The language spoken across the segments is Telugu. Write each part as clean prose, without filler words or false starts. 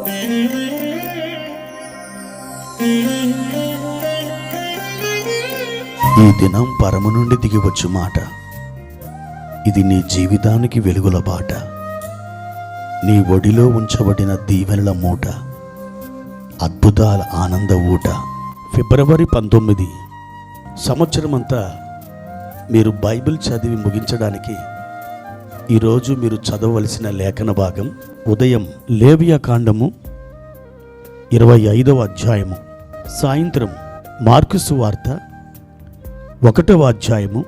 ఈ దినం పరము నుండి దిగివచ్చు మాట, ఇది నీ జీవితానికి వెలుగుల బాట, నీ ఒడిలో ఉంచబడిన దీవెనల మూట, అద్భుతాల ఆనంద ఊట. ఫిబ్రవరి 19 సంవత్సరమంతా మీరు బైబిల్ చదివి ముగించడానికి ఈరోజు మీరు చదవవలసిన లేఖన భాగం ఉదయం లేవియా కాండము 25వ అధ్యాయము, సాయంత్రం మార్కు సువార్త 1వ అధ్యాయము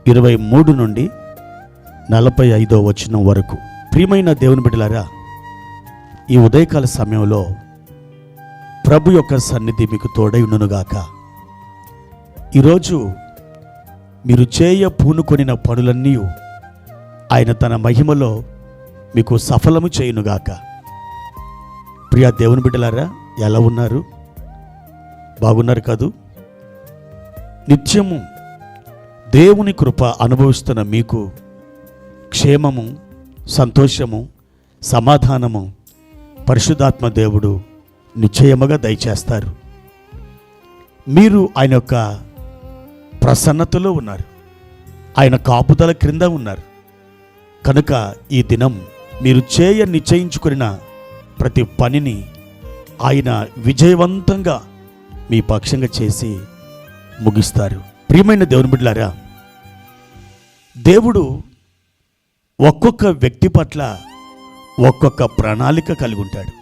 23 నుండి 45వ వచనం వరకు. ప్రియమైన దేవుని బిడ్డలారా, ఈ ఉదయకాల సమయంలో ప్రభు యొక్క సన్నిధి మీకు తోడై ఉండునుగాక. ఈరోజు మీరు పూనుకొనిన పనులన్నీ ఆయన తన మహిమలో మీకు సఫలము చేయునుగాక. ప్రియ దేవుని బిడ్డలారా, ఎలా ఉన్నారు? బాగున్నారు కదూ? నిత్యము దేవుని కృప అనుభవిస్తున్న మీకు క్షేమము, సంతోషము, సమాధానము పరిశుద్ధాత్మ దేవుడు నిశ్చయముగా దయచేస్తారు. మీరు ఆయన యొక్క ప్రసన్నతలో ఉన్నారు, ఆయన కాపుదల క్రింద ఉన్నారు. కనుక ఈ దినం మీరు నిశ్చయించుకున్న ప్రతి పనిని ఆయన విజయవంతంగా మీ పక్షంగా చేసి ముగిస్తారు. ప్రియమైన దేవుని బిడ్డలారా, దేవుడు ఒక్కొక్క వ్యక్తి పట్ల ఒక్కొక్క ప్రణాళిక కలిగి ఉంటాడు.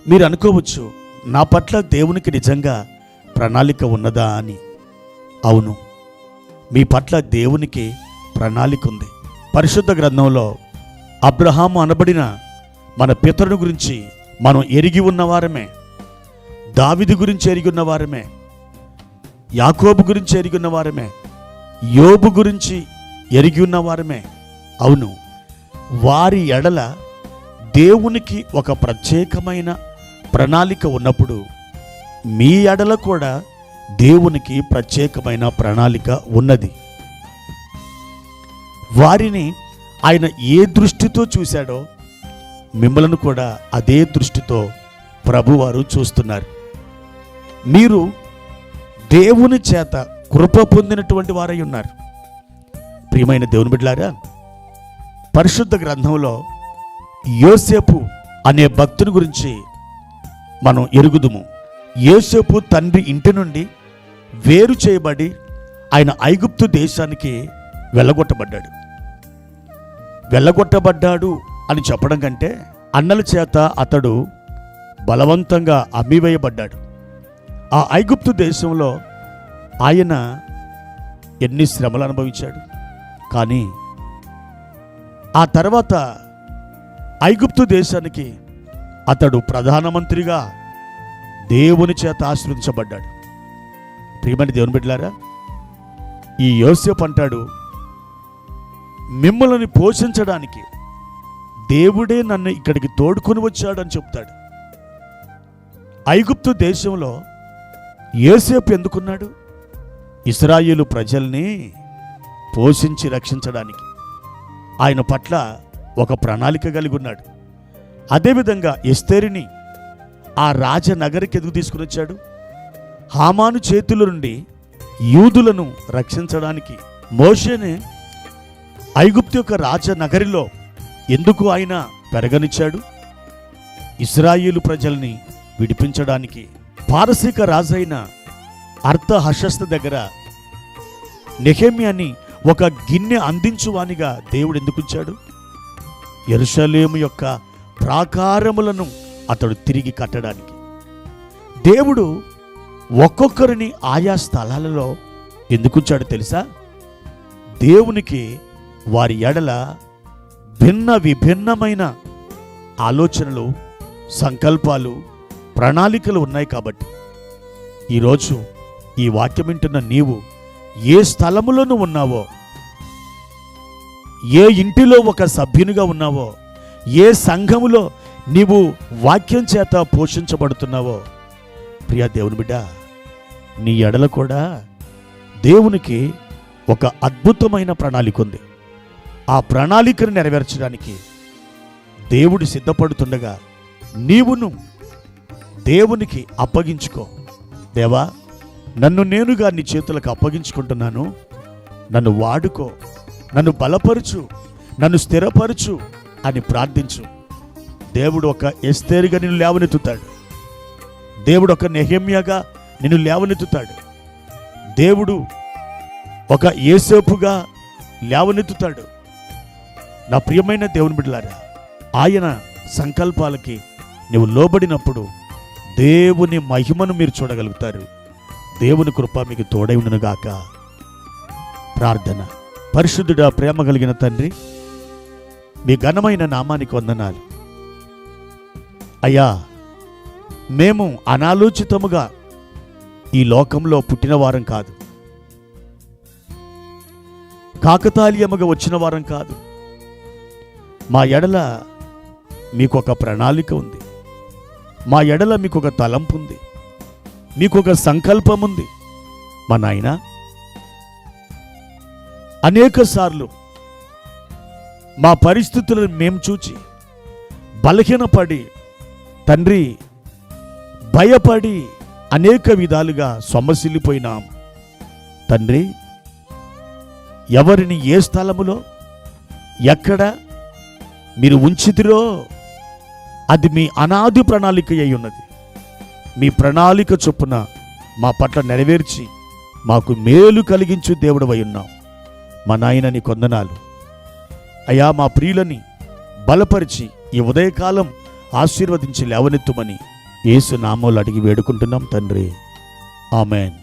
మీరు అనుకోవచ్చు, నా పట్ల దేవునికి నిజంగా ప్రణాళిక ఉన్నదా అని. అవును, మీ పట్ల దేవునికి ప్రణాళిక ఉంది. పరిశుద్ధ గ్రంథంలో అబ్రహాము అనబడిన మన పితరుని గురించి మనం ఎరిగి ఉన్నవారమే, దావీదు గురించి ఎరిగి ఉన్నవారమే, యాకోబు గురించి ఎరిగి ఉన్నవారమే, యోబు గురించి ఎరిగి ఉన్నవారమే. అవును, వారి ఎడల దేవునికి ఒక ప్రత్యేకమైన ప్రణాళిక ఉన్నప్పుడు మీ ఎడల కూడా దేవునికి ప్రత్యేకమైన ప్రణాళిక ఉన్నది. వారిని ఆయన ఏ దృష్టితో చూశాడో మిమ్మలను కూడా అదే దృష్టితో ప్రభువారు చూస్తున్నారు. మీరు దేవుని చేత కృప పొందినటువంటి వారై ఉన్నారు. ప్రియమైన దేవుని బిడ్డలారా, పరిశుద్ధ గ్రంథంలో యోసేపు అనే భక్తుని గురించి మనం ఎరుగుదుము. యోసేపు తండ్రి ఇంటి నుండి వేరు చేయబడి ఆయన ఐగుప్తు దేశానికి వెళ్ళగొట్టబడ్డాడు అని చెప్పడం కంటే అన్నల చేత అతడు బలవంతంగా అమ్మివేయబడ్డాడు. ఆ ఐగుప్తు దేశంలో ఆయన ఎన్ని శ్రమలు అనుభవించాడు. కానీ ఆ తర్వాత ఐగుప్తు దేశానికి అతడు ప్రధానమంత్రిగా దేవుని చేత ఆశీర్వదించబడ్డాడు. ప్రియమైన దేవుని బిడ్డలారా, ఈ యోసేపు అంటాడు, మిమ్మల్ని పోషించడానికి దేవుడే నన్ను ఇక్కడికి తోడుకొని వచ్చాడని చెప్తాడు. ఐగుప్తు దేశంలో యోసేపు ఎందుకున్నాడు? ఇశ్రాయేలు ప్రజల్ని పోషించి రక్షించడానికి ఆయన పట్ల ఒక ప్రణాళిక కలిగి ఉన్నాడు. అదేవిధంగా ఎస్తేరుని ఆ రాజనగరికి ఎందుకు తీసుకుని వచ్చాడు? హామాను చేతుల నుండి యూదులను రక్షించడానికి. మోషేని ఐగుప్తు యొక్క రాజనగరిలో ఎందుకు ఆయన పెరగనిచ్చాడు? ఇశ్రాయేలు ప్రజల్ని విడిపించడానికి. పారసీక రాజైన అర్తహషస్త దగ్గర నెహెమ్యాని ఒక గిన్నె అందించువానిగా దేవుడు ఎందుకు ఉంచాడు? యెరూషలేము యొక్క ప్రాకారములను అతడు తిరిగి కట్టడానికి. దేవుడు ఒక్కొక్కరిని ఆయా స్థలాలలో ఎందుకు ఉంచాడు తెలుసా? దేవునికి వారి ఎడల విభిన్నమైన ఆలోచనలు, సంకల్పాలు, ప్రణాళికలు ఉన్నాయి. కాబట్టి ఈరోజు ఈ వాక్యం వింటున్న నీవు ఏ స్థలములోనూ ఉన్నావో, ఏ ఇంటిలో ఒక సభ్యునిగా ఉన్నావో, ఏ సంఘములో నీవు వాక్యం చేత పోషించబడుతున్నావో, ప్రియా దేవుని బిడ్డ, నీ ఎడల కూడా దేవునికి ఒక అద్భుతమైన ప్రణాళిక ఉంది. ఆ ప్రణాళికను నెరవేర్చడానికి దేవుడు సిద్ధపడుతుండగా నీవును దేవునికి అప్పగించుకో. దేవా, నన్ను నేనుగా నీ చేతులకు అప్పగించుకుంటున్నాను, నన్ను వాడుకో, నన్ను బలపరుచు, నన్ను స్థిరపరచు అని ప్రార్థించు. దేవుడు ఒక ఎస్తేరుగా నిన్ను లేవనెత్తుతాడు. దేవుడు ఒక నెహెమ్యాగా నిన్ను లేవనెత్తుతాడు. దేవుడు ఒక యోసేపుగా లేవనెత్తుతాడు. నా ప్రియమైన దేవుని బిడ్డలారా, ఆయన సంకల్పాలకి నువ్వు లోబడినప్పుడు దేవుని మహిమను మీరు చూడగలుగుతారు. దేవుని కృప మీకు తోడై ఉండునుగాక. ప్రార్థన. పరిశుద్ధుడా, ప్రేమ కలిగిన తండ్రి, మీ ఘనమైన నామానికి వందనాలు. అయ్యా, మేము అనాలోచితముగా ఈ లోకంలో పుట్టిన వారం కాదు, కాకతాళీయముగా వచ్చిన వారం కాదు. మా ఎడల మీకొక ప్రణాళిక ఉంది, మా ఎడల మీకొక తలంపు ఉంది, మీకొక సంకల్పం ఉంది. మా నాయన, అనేక సార్లు మా పరిస్థితులను మేము చూచి బలహీనపడి, తండ్రి, భయపడి అనేక విధాలుగా సొమ్మసిల్లిపోయినాం. తండ్రి, ఎవరిని ఏ స్థలములో ఎక్కడ మీరు ఉంచితిరో అది మీ అనాది ప్రణాళిక అయి ఉన్నది. మీ ప్రణాళిక చొప్పున మా పట్ల నెరవేర్చి మాకు మేలు కలిగించు దేవుడవై ఉన్నాం. మా నాయన, నీ వందనాలు. అయ్యా, మా ప్రియులని బలపరిచి ఈ ఉదయకాలం ఆశీర్వదించి లేవనెత్తుమని యేసు నామములో అడిగి వేడుకుంటున్నాం తండ్రి. ఆమెన్.